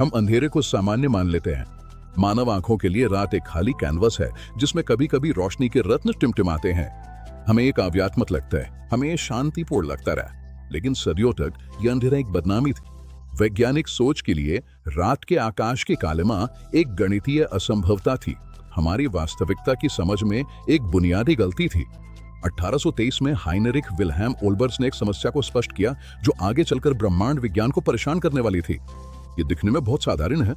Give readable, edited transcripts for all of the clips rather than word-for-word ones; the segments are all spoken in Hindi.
हम अंधेरे को सामान्य मान लेते हैं। मानव आंखों के लिए रात एक खाली कैनवस है जिसमें कभी कभी रोशनी के रत्न टिमटिमाते हैं। हमें ये काव्यात्मक लगता है, हमें ये शांतिपूर्ण लगता रहा, लेकिन सदियों तक यह अंधेरा एक बदनामी थी। वैज्ञानिक सोच के लिए रात के आकाश की कालिमा एक गणितीय असंभवता थी। हमारी वास्तविकता की समझ में एक बुनियादी गलती थी। 1823 में हाइनरिक विल्हेम ओल्बर्स ने एक समस्या को स्पष्ट किया जो आगे चलकर ब्रह्मांड विज्ञान को परेशान करने वाली थी। ये दिखने में बहुत साधारण है।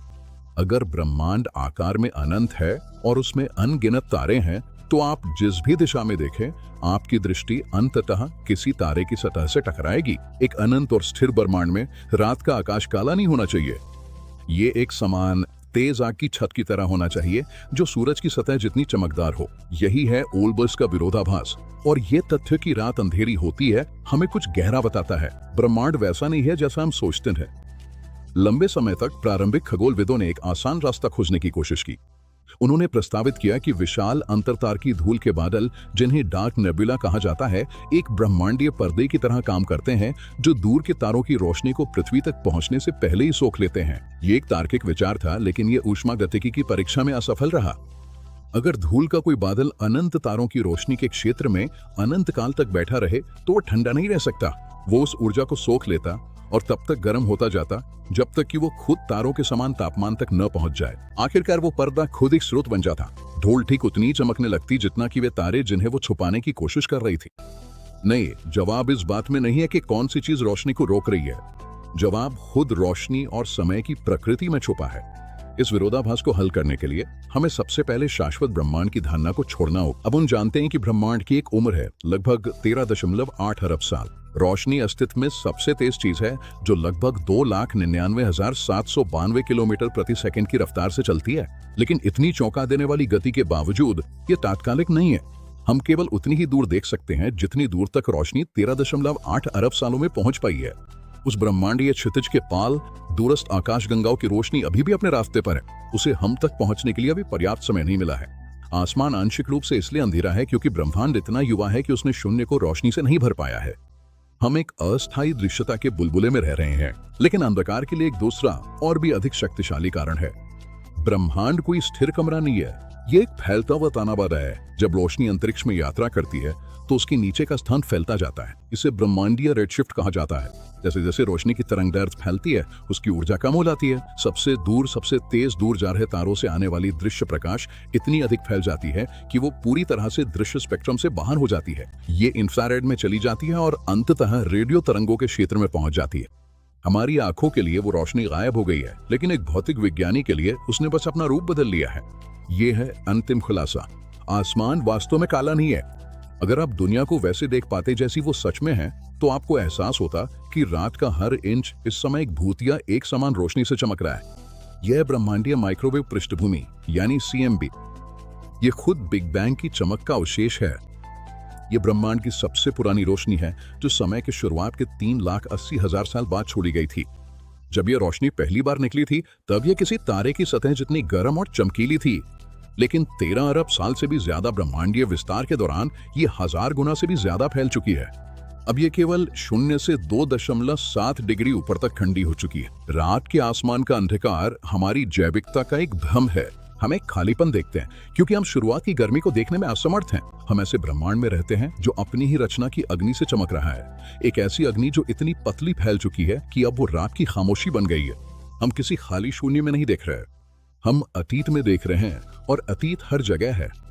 अगर ब्रह्मांड आकार में अनंत है और उसमें अनगिनत तारे हैं, तो आप जिस भी दिशा में देखें, आपकी दृष्टि अंततः किसी तारे की सतह से टकराएगी। एक अनंत और स्थिर ब्रह्मांड में रात का आकाश काला नहीं होना चाहिए। ये एक समान तेज आग की छत की तरह होना चाहिए जो सूरज की सतह जितनी चमकदार हो। यही है ओल्बर्स का विरोधाभास। और ये तथ्य कि रात अंधेरी होती है हमें कुछ गहरा बताता है। ब्रह्मांड वैसा नहीं है जैसा हम सोचते हैं। लंबे समय तक प्रारंभिक खगोलविदों ने एक आसान रास्ता खोजने की कोशिश की। उन्होंने प्रस्तावित किया कि विशाल अंतरतारकीय धूल के बादल, जिन्हें डार्क नेबुला कहा जाता है, एक ब्रह्मांडीय पर्दे की तरह काम करते हैं जो दूर के तारों की रोशनी को पृथ्वी तक पहुंचने से पहले ही सोख लेते हैं। ये एक तार्किक विचार था, लेकिन ये ऊष्मागतिकी की परीक्षा में असफल रहा। अगर धूल का कोई बादल अनंत तारों की रोशनी के क्षेत्र में अनंत काल तक बैठा रहे तो वो ठंडा नहीं रह सकता। वो उस ऊर्जा को सोख लेता और तब तक गर्म होता जाता जब तक कि वो खुद तारों के समान तापमान तक न पहुंच जाए। आखिरकार वो पर्दा खुद एक स्रोत बन जाता। धूल ठीक उतनी चमकने लगती जितना कि वे तारे जिन्हें वो छुपाने की कोशिश कर रही थी। नहीं, जवाब इस बात में नहीं है कि कौन सी चीज रोशनी को रोक रही है। जवाब खुद रोशनी और समय की प्रकृति में छुपा है। इस विरोधाभास को हल करने के लिए हमें सबसे पहले शाश्वत ब्रह्मांड की धारणा को छोड़ना होगा। अब हम जानते हैं कि ब्रह्मांड की एक उम्र है, लगभग 13.8 अरब साल। रोशनी अस्तित्व में सबसे तेज चीज है जो लगभग 2,99,792 किलोमीटर प्रति सेकंड की रफ्तार से चलती है। लेकिन इतनी चौंका देने वाली गति के बावजूद ये तात्कालिक नहीं है। हम केवल उतनी ही दूर देख सकते हैं जितनी दूर तक रोशनी 13.8 अरब सालों में पहुंच पाई है। उस ब्रह्मांडीय क्षितिज के पाल दूरस्थ आकाशगंगाओं की रोशनी अभी भी अपने रास्ते पर है। उसे हम तक पहुंचने के लिए अभी पर्याप्त समय नहीं मिला है। आसमान आंशिक रूप से इसलिए अंधेरा है क्योंकि ब्रह्मांड इतना युवा है कि उसने शून्य को रोशनी से नहीं भर पाया है। हम एक अस्थायी दृश्यता के बुलबुले में रह रहे हैं। लेकिन अंधकार के लिए एक दूसरा और भी अधिक शक्तिशाली कारण है। ब्रह्मांड कोई स्थिर कमरा नहीं है, ये एक फैलता हुआ तानाबाना है। जब रोशनी अंतरिक्ष में यात्रा करती है तो उसके नीचे का स्थान फैलता जाता है। इसे ब्रह्मांडीय रेडशिफ्ट कहा जाता है। जैसे जैसे रोशनी की तरंगदैर्घ्य फैलती है, उसकी ऊर्जा कम हो जाती है। सबसे दूर, सबसे तेज दूर जा रहे तारों से आने वाली दृश्य प्रकाश इतनी अधिक फैल जाती है कि वो पूरी तरह से दृश्य स्पेक्ट्रम से बाहर हो जाती है। ये इंफ्रारेड में चली जाती है और अंततः रेडियो तरंगों के क्षेत्र में पहुंच जाती है। हमारी आंखों के लिए वो रोशनी गायब हो गई है, लेकिन एक भौतिक विज्ञानी के लिए उसने बस अपना रूप बदल लिया है। ये है अंतिम खुलासा। आसमान वास्तव में काला नहीं है। अगर आप दुनिया को वैसे देख पाते जैसी वो सच में है, तो आपको एहसास होता कि रात का हर इंच इस समय एक भूतिया एक समान रोशनी से चमक रहा है। यह ब्रह्मांडीय माइक्रोवेव पृष्ठभूमि यानी CMB, ये खुद बिग बैंग की चमक का अवशेष है। ये ब्रह्मांड की सबसे पुरानी रोशनी है जो समय के शुरुआत के 3,80,000 साल बाद छोड़ी गई थी। जब यह रोशनी पहली बार निकली थी तब यह किसी तारे की सतह जितनी गर्म और चमकीली थी। लेकिन 13 अरब साल से भी ज्यादा ब्रह्मांडीय विस्तार के दौरान ये 1000 गुना से भी ज्यादा फैल चुकी है। अब ये केवल 0 से 2.7 डिग्री ऊपर तक ठंडी हो चुकी है। रात के आसमान का अंधकार हमारी जैविकता का एक भ्रम है। हम एक खालीपन देखते हैं क्योंकि हम शुरुआत की गर्मी को देखने में असमर्थ हैं। हम ऐसे ब्रह्मांड में रहते हैं जो अपनी ही रचना की अग्नि से चमक रहा है। एक ऐसी अग्नि जो इतनी पतली फैल चुकी है कि अब वो रात की खामोशी बन गई है। हम किसी खाली शून्य में नहीं देख रहे, हम अतीत में देख रहे हैं और अतीत हर जगह है।